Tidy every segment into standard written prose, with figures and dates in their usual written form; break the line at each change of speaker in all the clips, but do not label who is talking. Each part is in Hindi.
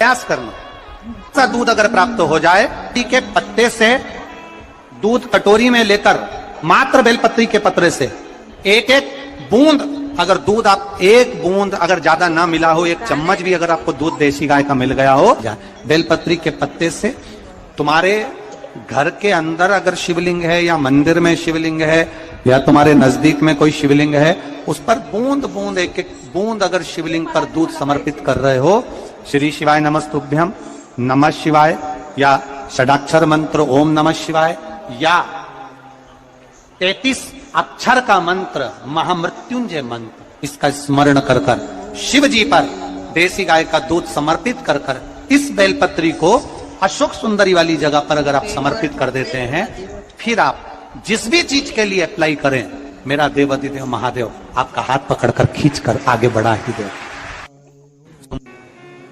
प्रयास करना। ऐसा दूध अगर प्राप्त हो जाए, के पत्ते से दूध कटोरी में लेकर मात्र बेलपत्री के पत्रे से एक एक बूंद, अगर दूध आप एक बूंद अगर ज्यादा ना मिला हो, एक चम्मच भी अगर आपको दूध देसी गाय का मिल गया हो, बेलपत्री के पत्ते से तुम्हारे घर के अंदर अगर शिवलिंग है या मंदिर में शिवलिंग है या तुम्हारे नजदीक में कोई शिवलिंग है, उस पर बूंद बूंद एक एक बूंद अगर शिवलिंग पर दूध समर्पित कर रहे हो, श्री शिवाय नमस्तुभ्यम, नमः शिवाय या षडाक्षर मंत्र ओम नमः शिवाय या 33 अक्षर का मंत्र महामृत्युंजय मंत्र, इसका स्मरण कर कर शिव जी पर देसी गाय का दूध समर्पित कर कर इस बेलपत्री को अशोक सुंदरी वाली जगह पर अगर आप समर्पित कर देते हैं, फिर आप जिस भी चीज के लिए अप्लाई करें, मेरा देवाधिदेव महादेव आपका हाथ पकड़कर खींचकर आगे बढ़ा ही दे।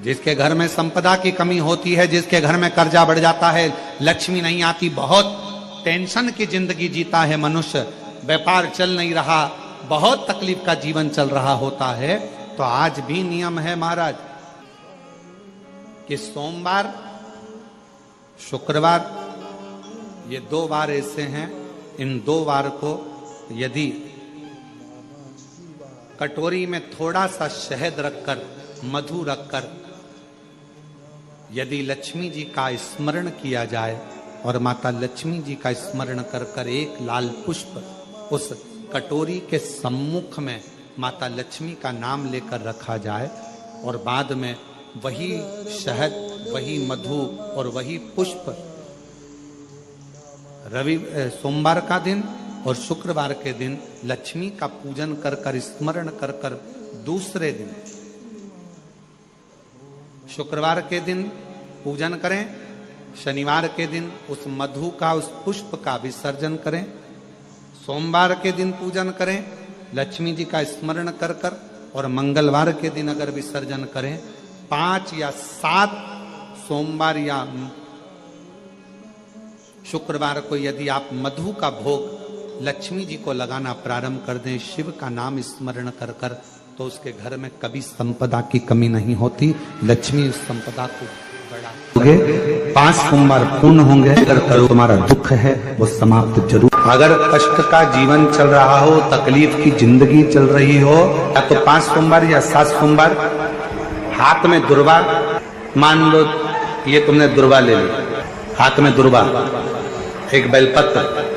जिसके घर में संपदा की कमी होती है, जिसके घर में कर्जा बढ़ जाता है, लक्ष्मी नहीं आती, बहुत टेंशन की जिंदगी जीता है मनुष्य, व्यापार चल नहीं रहा, बहुत तकलीफ का जीवन चल रहा होता है, तो आज भी नियम है महाराज कि सोमवार शुक्रवार ये 2 बार ऐसे हैं, इन 2 बार को यदि कटोरी में थोड़ा सा शहद रखकर, मधु रखकर यदि लक्ष्मी जी का स्मरण किया जाए और माता लक्ष्मी जी का स्मरण कर कर एक लाल पुष्प उस कटोरी के सम्मुख में माता लक्ष्मी का नाम लेकर रखा जाए और बाद में वही शहद, वही मधु और वही पुष्प सोमवार का दिन और शुक्रवार के दिन लक्ष्मी का पूजन कर कर, स्मरण कर कर, दूसरे दिन शुक्रवार के दिन पूजन करें, शनिवार के दिन उस मधु का, उस पुष्प का विसर्जन करें, सोमवार के दिन पूजन करें लक्ष्मी जी का स्मरण कर कर, और मंगलवार के दिन अगर विसर्जन करें, 5 या 7 सोमवार या शुक्रवार को यदि आप मधु का भोग लक्ष्मी जी को लगाना प्रारंभ कर दें, शिव का नाम स्मरण कर कर, तो उसके घर में कभी संपदा की कमी नहीं होती, लक्ष्मी उस संपदा को बढ़ा। 5 सोमवार पूर्ण होंगे, अगर तुम्हारा दुख है वो समाप्त जरूर। अगर कष्ट का जीवन चल रहा हो, तकलीफ की जिंदगी चल रही हो, या तो 5 सोमवार या 7 सोमवार हाथ में दुर्वा, मान लो ये तुमने दुर्वा ले ली, हाथ में दुर्वा, एक बेलपत्र,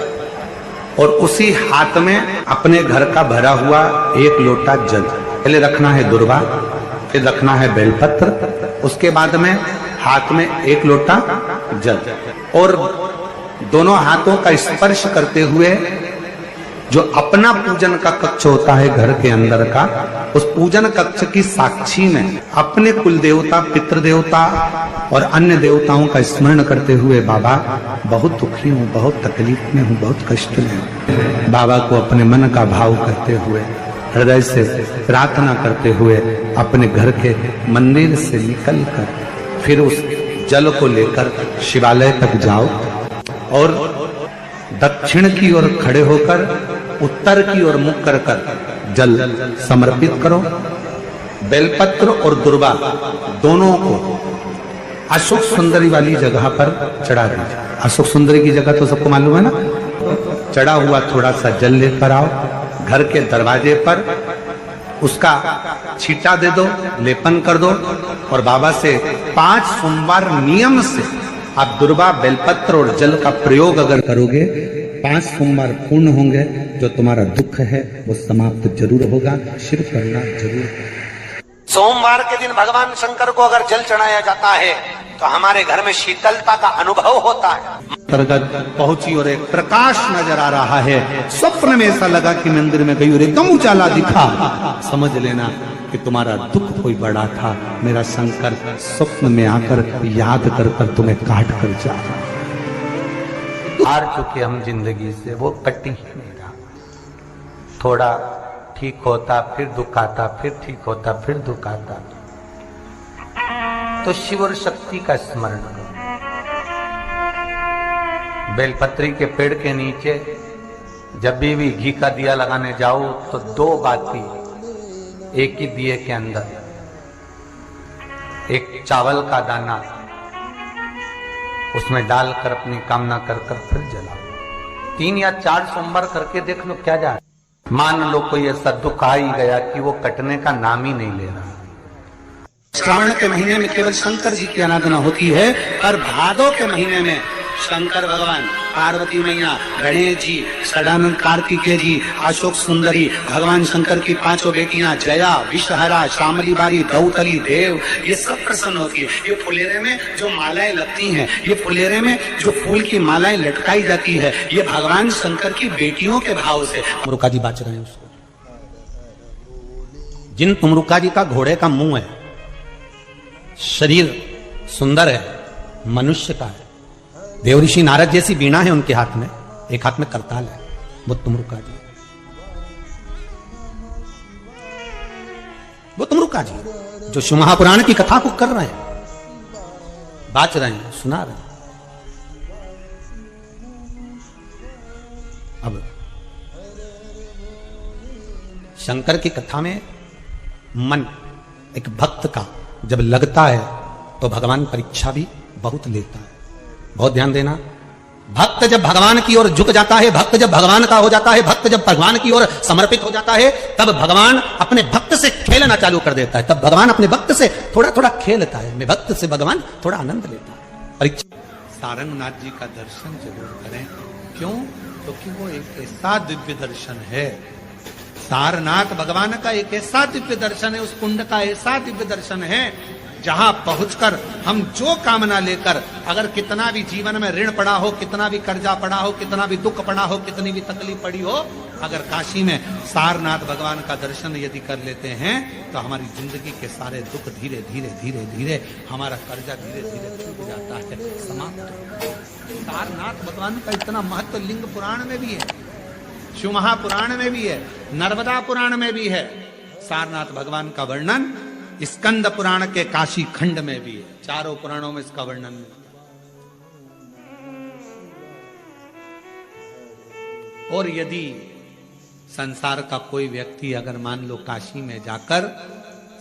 और उसी हाथ में अपने घर का भरा हुआ 1 लोटा जल, पहले रखना है दुर्वा, फिर रखना है बेलपत्र, उसके बाद में हाथ में 1 लोटा जल, और दोनों हाथों का स्पर्श करते हुए जो अपना पूजन का कक्ष होता है घर के अंदर का, उस पूजन कक्ष की साक्षी में अपने कुल देवता, पितृ देवता और अन्य देवताओं का स्मरण करते हुए, बाबा बहुत दुखी हूँ, बहुत तकलीफ में हूँ, बहुत कष्ट में हूँ, बाबा को अपने मन का भाव करते हुए, हृदय से प्रार्थना करते हुए अपने घर के मंदिर से निकल कर फिर उस जल को लेकर शिवालय तक जाओ और दक्षिण की ओर खड़े होकर उत्तर की ओर मुख कर कर जल समर्पित करो। बेलपत्र और दुर्वा दोनों को अशोक सुंदरी वाली जगह पर चढ़ा दीजिए। अशोक सुंदरी की जगह तो सबको मालूम है ना। चढ़ा हुआ थोड़ा सा जल लेकर आओ, घर के दरवाजे पर उसका छींटा दे दो, लेपन कर दो, और बाबा से 5 सोमवार नियम से आप दुर्वा, बेलपत्र और जल का प्रयोग अगर करोगे, 5 सोमवार पूर्ण होंगे, जो तुम्हारा दुख है वो समाप्त जरूर होगा। शिव करना जरूर। सोमवार के दिन भगवान शंकर को अगर जल चढ़ाया जाता है तो हमारे घर में शीतलता का अनुभव होता है। अंतर्गत पहुंची और एक प्रकाश नजर आ रहा है। स्वप्न में ऐसा लगा कि मंदिर में गई और एकदम उजाला दिखा, समझ लेना कि तुम्हारा दुख कोई बड़ा था। मेरा शंकर स्वप्न में आकर याद कर कर तुम्हें काट कर जा रहा। हार चुके हम जिंदगी से, वो कटी ही नहीं रहा। थोड़ा ठीक होता फिर दुख आता, फिर ठीक होता फिर दुख आता। तो शिव और शक्ति का स्मरण करो। बेलपत्री के पेड़ के नीचे जब भी घी का दिया लगाने जाओ तो 2 बाती एक ही दिए के अंदर, एक चावल का दाना उसमें डालकर अपनी कामना कर फिर जलाओ। 3 या 4 सोमवार करके देख लो क्या जा। मान लो कोई ऐसा दुख आ ही गया कि वो कटने का नाम ही नहीं ले रहा। श्रावण के महीने में केवल शंकर जी की आराधना होती है, और भादो के महीने में शंकर भगवान, पार्वती मैया, गणेश जी, सदानंद कार्तिकेय जी, अशोक सुंदरी, भगवान शंकर की 5 बेटियां जया, विषहरा, श्यामली बारी, दौतली, देव, ये सब प्रसन्न होती है। ये फुलेरे में जो मालाएं लगती हैं, ये फुलेरे में जो फूल की मालाएं लटकाई जाती है, ये भगवान शंकर की बेटियों के भाव से। तुमरुका जी बाच रहे हैं उसको। जिन तुमरुका जी का घोड़े का मुंह है, शरीर सुंदर है, मनुष्य का है, देवऋषि नारद जैसी वीणा है उनके हाथ में, एक हाथ में करताल है, वो तुमरुका जी, वो तुमरुका जी जो शिव महापुराण की कथा को कर रहे हैं, बाच रहे हैं, सुना रहे हैं। अब शंकर की कथा में मन एक भक्त का जब लगता है तो भगवान परीक्षा भी बहुत लेता है। बहुत ध्यान देना, भक्त जब भगवान की ओर झुक जाता है, भक्त जब भगवान का हो जाता है, भक्त जब भगवान की ओर समर्पित हो जाता है, तब भगवान अपने भक्त से खेलना चालू कर देता है। तब भगवान अपने भक्त से थोड़ा थोड़ा खेलता है, मैं भक्त से भगवान थोड़ा आनंद लेता है। परीक्षा। सारंगनाथ जी का दर्शन जरूर करें। क्यों? क्योंकि वो एक ऐसा दिव्य दर्शन है। सारनाथ भगवान का एक ऐसा दिव्य दर्शन है, उस कुंड का ऐसा दिव्य दर्शन है जहां पहुंचकर हम जो कामना लेकर, अगर कितना भी जीवन में ऋण पड़ा हो, कितना भी कर्जा पड़ा हो, कितना भी दुख पड़ा हो, कितनी भी तकलीफ पड़ी हो, अगर काशी में सारनाथ भगवान का दर्शन यदि कर लेते हैं तो हमारी जिंदगी के सारे दुख धीरे धीरे धीरे धीरे, हमारा कर्जा धीरे धीरे छूट जाता है, समाप्त। सारनाथ भगवान का इतना महत्व लिंग पुराण में भी है, शिव महापुराण में भी है, नर्मदा पुराण में भी है। सारनाथ भगवान का वर्णन स्कंद पुराण के काशी खंड में भी है। चारों पुराणों में इसका वर्णन मिलता है। और यदि संसार का कोई व्यक्ति अगर मान लो काशी में जाकर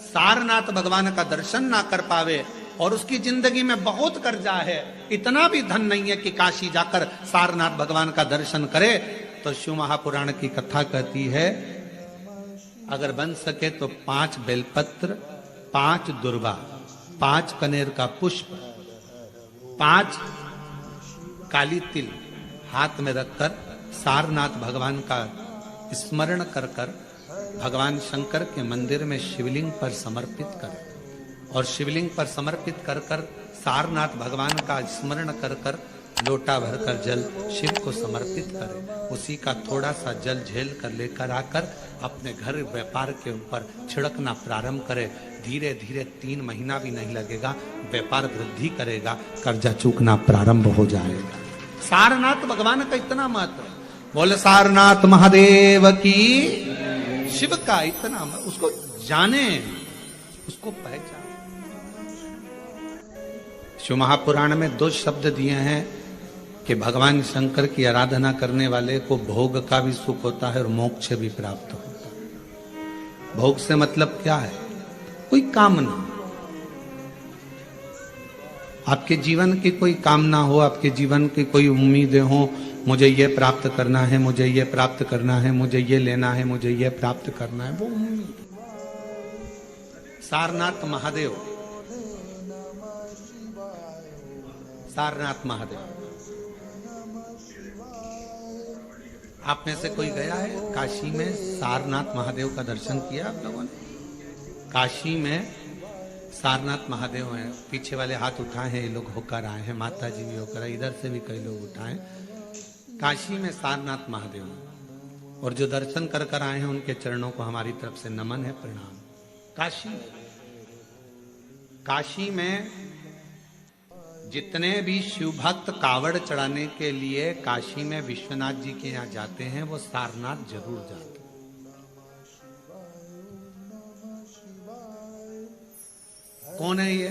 सारनाथ भगवान का दर्शन ना कर पावे और उसकी जिंदगी में बहुत कर्जा है, इतना भी धन नहीं है कि काशी जाकर सारनाथ भगवान का दर्शन करे, तो शिव महापुराण की कथा कहती है अगर बन सके तो 5 बेलपत्र, 5 दुर्वा, 5 कनेर का पुष्प, 5 काली तिल हाथ में रखकर सारनाथ भगवान का स्मरण कर कर भगवान शंकर के मंदिर में शिवलिंग पर समर्पित कर, और शिवलिंग पर समर्पित कर कर सारनाथ भगवान का स्मरण कर कर लोटा भरकर जल शिव को समर्पित करे, उसी का थोड़ा सा जल झेल कर लेकर आकर अपने घर व्यापार के ऊपर छिड़कना प्रारंभ करे। धीरे धीरे 3 महीना भी नहीं लगेगा, व्यापार वृद्धि करेगा, कर्जा चूकना प्रारंभ हो जाएगा। सारनाथ भगवान का इतना महत्व है। बोले सारनाथ महादेव की। शिव का इतना, उसको जाने, उसको पहचान। शिव महापुराण में 2 शब्द दिए हैं कि भगवान शंकर की आराधना करने वाले को भोग का भी सुख होता है और मोक्ष भी प्राप्त होता है। भोग से मतलब क्या है? कोई कामना, आपके जीवन की कोई कामना हो, आपके जीवन की कोई उम्मीदें हो, मुझे ये प्राप्त करना है, मुझे ये प्राप्त करना है, मुझे ये लेना है, मुझे ये प्राप्त करना है, वो उम्मीद। सारनाथ महादेव, सारनाथ महादेव, आप में से कोई गया है काशी में? सारनाथ महादेव का दर्शन किया आप लोगों ने? काशी में सारनाथ महादेव हैं, पीछे वाले हाथ उठाए हैं, ये लोग होकर आए हैं, माता जी भी होकर आए, इधर से भी कई लोग उठाए। काशी में सारनाथ महादेव हैं, और जो दर्शन कर कर आए हैं उनके चरणों को हमारी तरफ से नमन है, प्रणाम। काशी में जितने भी शिव भक्त कावड़ चढ़ाने के लिए काशी में विश्वनाथ जी के यहाँ जाते हैं, वो सारनाथ जरूर जाते हैं। कौन है ये?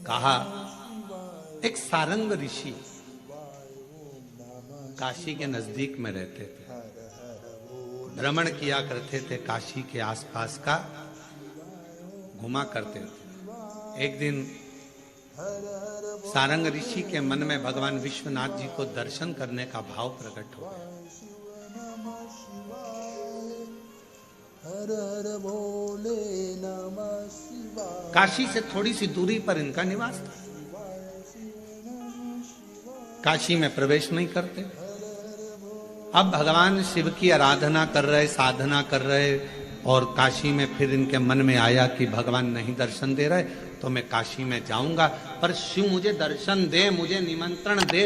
कहा एक सारंग ऋषि काशी के नजदीक में रहते थे, भ्रमण किया करते थे, काशी के आसपास का घुमा करते थे। एक दिन सारंग ऋषि के मन में भगवान विश्वनाथ जी को दर्शन करने का भाव प्रकट हो गया।
हर हर भोले नमः शिवाय।
काशी से थोड़ी सी दूरी पर इनका निवास था। काशी में प्रवेश नहीं करते। अब भगवान शिव की आराधना कर रहे, साधना कर रहे, और काशी में फिर इनके मन में आया कि भगवान नहीं दर्शन दे रहे तो मैं काशी में जाऊंगा, पर शिव मुझे दर्शन दे, मुझे निमंत्रण दे।